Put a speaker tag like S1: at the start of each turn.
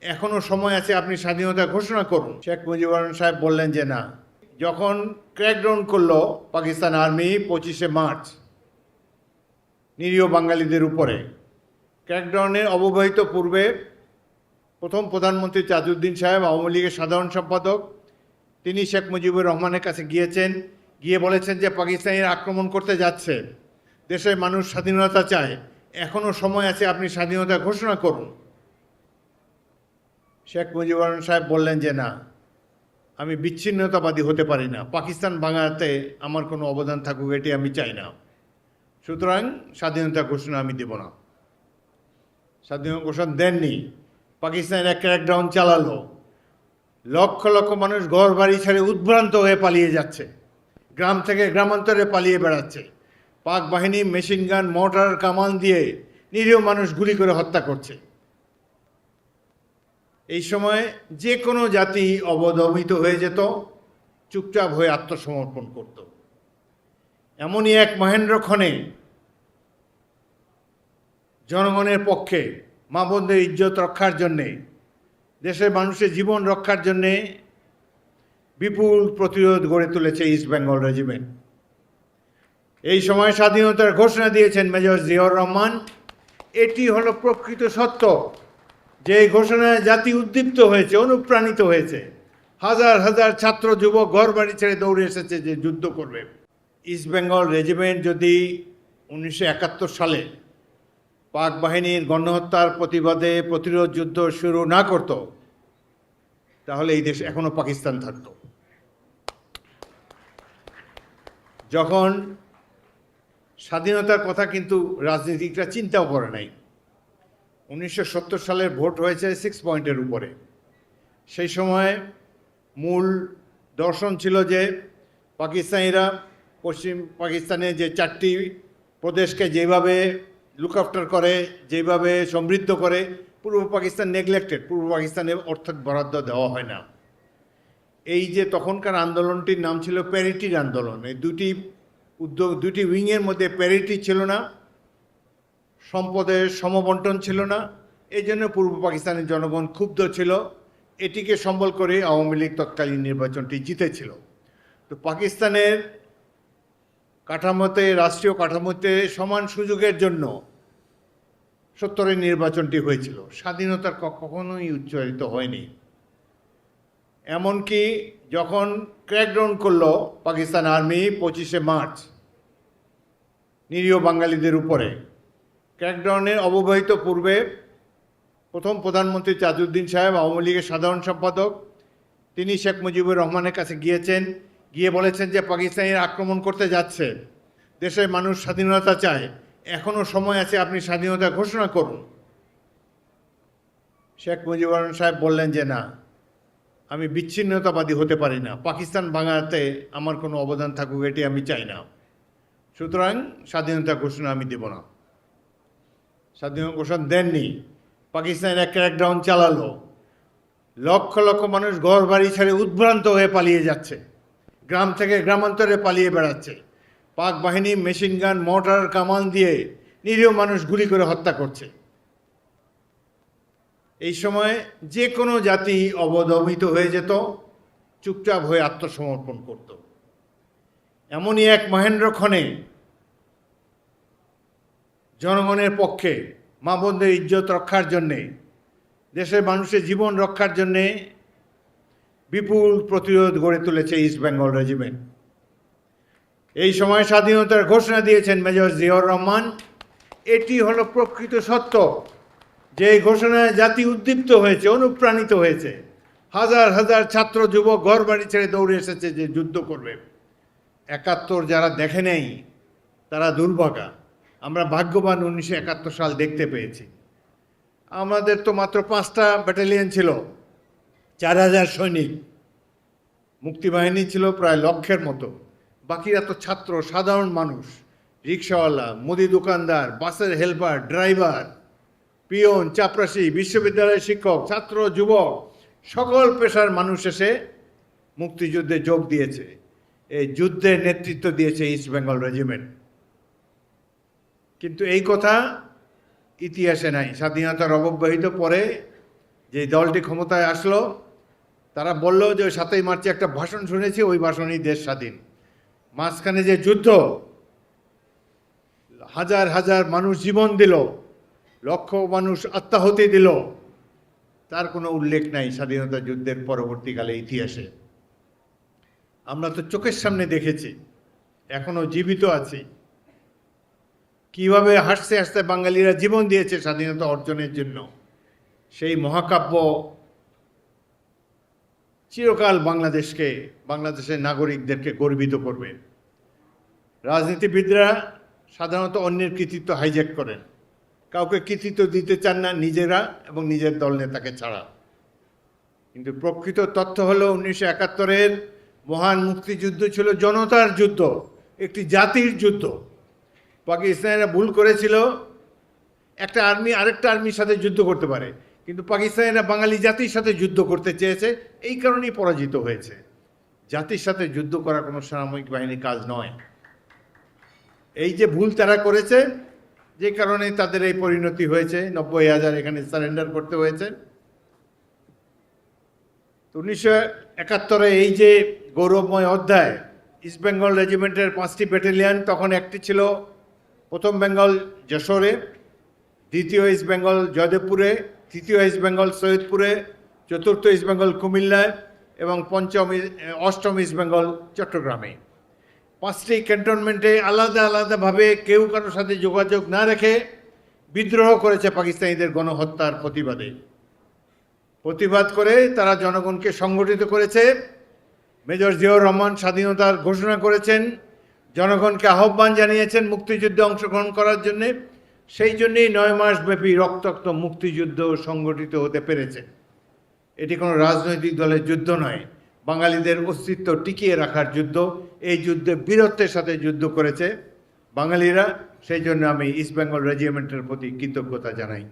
S1: এখনো সময় আছে, আপনি স্বাধীনতা ঘোষণা করুন। শেখ মুজিবুর রহমান সাহেব বললেন যে না। যখন ক্র্যাকডাউন করলো পাকিস্তান আর্মি 25শে মার্চ নিরীহ বাঙালিদের উপরে, ক্র্যাকডাউনের অব্যবহিত পূর্বে প্রথম প্রধানমন্ত্রী তাজউদ্দিন সাহেব, আওয়ামী লীগের সাধারণ সম্পাদক, তিনি শেখ মুজিবুর রহমানের কাছে গিয়েছেন, গিয়ে বলেছেন যে পাকিস্তানিরা আক্রমণ করতে যাচ্ছে, দেশের মানুষ স্বাধীনতা চায়, এখনো সময় আছে, আপনি স্বাধীনতা ঘোষণা করুন। শেখ মুজিবুর রহমান সাহেব বললেন যে না, আমি বিচ্ছিন্নতাবাদী হতে পারি না, পাকিস্তান ভাঙাতে আমার কোনো অবদান থাকুক এটি আমি চাই না, সুতরাং স্বাধীনতা ঘোষণা আমি দেব না। স্বাধীনতা ঘোষণা দেননি, পাকিস্তানের ক্র্যাকডাউন চালালো, লক্ষ লক্ষ মানুষ ঘর বাড়ি ছেড়ে উদ্ভ্রান্ত হয়ে পালিয়ে যাচ্ছে, গ্রাম থেকে গ্রামান্তরে পালিয়ে বেড়াচ্ছে, পাক বাহিনী মেশিন গান মোটর কামান দিয়ে নিরীহ মানুষ গুলি করে হত্যা করছে। এই সময় যে কোনো জাতি অবদমিত হয়ে যেত, চুপচাপ হয়ে আত্মসমর্পণ করত। এমনই এক মহেন্দ্রক্ষণে জনগণের পক্ষে, মা বোনদের ইজ্জত রক্ষার জন্যে, দেশের মানুষের জীবন রক্ষার জন্যে বিপুল প্রতিরোধ গড়ে তুলেছে ইস্ট বেঙ্গল রেজিমেন্ট। এই সময় স্বাধীনতার ঘোষণা দিয়েছেন মেজর জিয়াউর রহমান। এটি হলো প্রকৃত সত্য, যে এই ঘোষণায় জাতি উদ্দীপ্ত হয়েছে, অনুপ্রাণিত হয়েছে। হাজার হাজার ছাত্র যুবক ঘর বাড়ি ছেড়ে দৌড়ে এসেছে যে যুদ্ধ করবে। ইস্ট বেঙ্গল রেজিমেন্ট যদি 1971 সালে পাক বাহিনীর গণহত্যার প্রতিবাদে প্রতিরোধ যুদ্ধ শুরু না করত, তাহলে এই দেশ এখনো পাকিস্তান থাকত। যখন স্বাধীনতার কথা কিন্তু রাজনীতিকরা চিন্তাও করে নাই। 1970 সালের ভোট হয়েছে 6 পয়েন্টের উপরে। সেই সময় মূল দর্শন ছিল যে পাকিস্তানিরা পশ্চিম পাকিস্তানে যে 4টি প্রদেশকে যেভাবে লুক আফটার করে, যেভাবে সমৃদ্ধ করে, পূর্ব পাকিস্তান নেগলেক্টেড, পূর্ব পাকিস্তানে অর্থ বরাদ্দ দেওয়া হয় না। এই যে তখনকার আন্দোলনটির নাম ছিল প্যারিটির আন্দোলন। এই দুটি উইংয়ের মধ্যে প্যারিটি ছিল না, সম্পদের সমবন্টন ছিল না। এই জন্য পূর্ব পাকিস্তানের জনগণ ক্ষুব্ধ ছিল। এটিকে সম্বল করে আওয়ামী লীগ তৎকালীন নির্বাচনটি জিতেছিল। তো পাকিস্তানের কাঠামোতে, রাষ্ট্রীয় কাঠামোতে সমান সুযোগের জন্য 70-এর নির্বাচনটি হয়েছিল। স্বাধীনতার কখনোই উচ্চারিত হয়নি। এমনকি যখন ক্র্যাকডাউন করলো পাকিস্তান আর্মি 25শে মার্চ নিরীহ বাঙালিদের উপরে, ক্র্যাকডাউনের অব্যবহিত পূর্বে প্রথম প্রধানমন্ত্রী তাজউদ্দিন সাহেব, আওয়ামী লীগের সাধারণ সম্পাদক, তিনি শেখ মুজিবুর রহমানের কাছে গিয়েছেন, গিয়ে বলেছেন যে পাকিস্তানিরা আক্রমণ করতে যাচ্ছে, দেশের মানুষ স্বাধীনতা চায়, এখনো সময় আছে, আপনি স্বাধীনতা ঘোষণা করুন। শেখ মুজিবুর রহমান সাহেব বললেন যে না, আমি বিচ্ছিন্নতাবাদী হতে পারি না, পাকিস্তান ভাঙাতে আমার কোনো অবদান থাকুক এটি আমি চাই না, সুতরাং স্বাধীনতা ঘোষণা আমি দেব না। স্বাধীনতা ঘোষণা দেননি, পাকিস্তানের ক্র্যাকডাউন চালালো, লক্ষ লক্ষ মানুষ ঘর বাড়ি ছেড়ে উদ্ভ্রান্ত হয়ে পালিয়ে যাচ্ছে, গ্রাম থেকে গ্রামান্তরে পালিয়ে বেড়াচ্ছে, পাক বাহিনী মেশিন গান মোটর কামান দিয়ে নিরীহ মানুষ গুলি করে হত্যা করছে। এই সময় যে কোনো জাতি অবদমিত হয়ে যেত, চুপচাপ হয়ে আত্মসমর্পণ করত। এমনই এক মহেন্দ্রক্ষণে জনগণের পক্ষে, মা বোনদের ইজ্জত রক্ষার জন্যে, দেশের মানুষের জীবন রক্ষার জন্যে বিপুল প্রতিরোধ গড়ে তুলেছে ইস্ট বেঙ্গল রেজিমেন্ট। এই সময় স্বাধীনতার ঘোষণা দিয়েছেন মেজর জিয়াউর রহমান। এটি হলো প্রকৃত সত্য, যে এই ঘোষণায় জাতি উদ্দীপ্ত হয়েছে, অনুপ্রাণিত হয়েছে। হাজার হাজার ছাত্র যুবক ঘর বাড়ি ছেড়ে দৌড়ে এসেছে যে যুদ্ধ করবে। 71 যারা দেখে নেই তারা দুর্ভাগা। আমরা ভাগ্যবান 1971 সাল দেখতে পেয়েছি। আমাদের তো মাত্র 5টা ব্যাটালিয়ন ছিল, 4000 সৈনিক, মুক্তিবাহিনী ছিল প্রায় লক্ষের মতো। বাকিরা তো ছাত্র, সাধারণ মানুষ, রিক্সাওয়ালা, মুদি দোকানদার, বাসের হেল্পার, ড্রাইভার, পিয়ন, চাপরাশি, বিশ্ববিদ্যালয়ের শিক্ষক, ছাত্র, যুবক, সকল পেশার মানুষ এসে মুক্তিযুদ্ধে যোগ দিয়েছে। এই যুদ্ধের নেতৃত্ব দিয়েছে ইস্ট বেঙ্গল রেজিমেন্ট। কিন্তু এই কথা ইতিহাসে নাই। স্বাধীনতার অব্যবহিত পরে যে দলটি ক্ষমতায় আসলো তারা বলল যে 7ই মার্চে একটা ভাষণ শুনেছি, ওই ভাষণেই দেশ স্বাধীন। মাঝখানে যে যুদ্ধ, হাজার হাজার মানুষ জীবন দিল, লক্ষ মানুষ আত্মাহুতি দিল, তার কোনো উল্লেখ নাই স্বাধীনতা যুদ্ধের পরবর্তীকালে ইতিহাসে। আমরা তো চোখের সামনে দেখেছি, এখনো জীবিত আছি, কিভাবে হাসতে হাসতে বাঙালিরা জীবন দিয়েছে স্বাধীনতা অর্জনের জন্য। সেই মহাকাব্য চিরকাল বাংলাদেশের নাগরিকদেরকে গর্বিত করবে। রাজনীতিবিদরা সাধারণত অন্যের কৃতিত্ব হাইজ্যাক করেন, কাউকে কৃতিত্ব দিতে চান না নিজেরা এবং নিজের দল নেতাকে ছাড়া। কিন্তু প্রকৃত তথ্য হলো 1971-এর মহান মুক্তিযুদ্ধ ছিল জনতার যুদ্ধ, একটি জাতির যুদ্ধ। পাকিস্তানিরা ভুল করেছিল, একটা আর্মি আরেকটা আর্মির সাথে যুদ্ধ করতে পারে, কিন্তু পাকিস্তানিরা বাঙালি জাতির সাথে যুদ্ধ করতে চেয়েছে, এই কারণেই পরাজিত হয়েছে। জাতির সাথে যুদ্ধ করা কোনো সামরিক বাহিনীর কাজ নয়। এই যে ভুল তারা করেছে, যে কারণে তাদের এই পরিণতি হয়েছে, 90,000 এখানে সারেন্ডার করতে হয়েছে। 1971-এ এই যে গৌরবময় অধ্যায়, ইস্ট বেঙ্গল রেজিমেন্টের 5টি ব্যাটালিয়ন, তখন একটি ছিল 1ম বেঙ্গল যশোরে, 2য় ইস্ট বেঙ্গল জয়দেবপুরে, 3য় ইস্ট বেঙ্গল সৈয়দপুরে, 4র্থ ইস্ট বেঙ্গল কুমিল্লায় এবং 8ম ইস্ট বেঙ্গল চট্টগ্রামে। 5টি ক্যান্টনমেন্টে আলাদা আলাদাভাবে কেউ কারোর সাথে যোগাযোগ না রেখে বিদ্রোহ করেছে পাকিস্তানিদের গণহত্যার প্রতিবাদ করে তারা জনগণকে সংগঠিত করেছে। মেজর জিয়াউর রহমান স্বাধীনতার ঘোষণা করেছেন, জনগণকে আহ্বান জানিয়েছেন মুক্তিযুদ্ধে অংশগ্রহণ করার জন্যে। সেই জন্যেই 9 মাস ব্যাপী রক্তাক্ত মুক্তিযুদ্ধ সংগঠিত হতে পেরেছে। এটি কোনো রাজনৈতিক দলের যুদ্ধ নয়, বাঙালিদের অস্তিত্ব টিকিয়ে রাখার যুদ্ধ। এই যুদ্ধে বীরত্বের সাথে যুদ্ধ করেছে বাঙালিরা, সেই জন্য আমি ইস্ট বেঙ্গল রেজিমেন্টের প্রতি কৃতজ্ঞতা জানাই।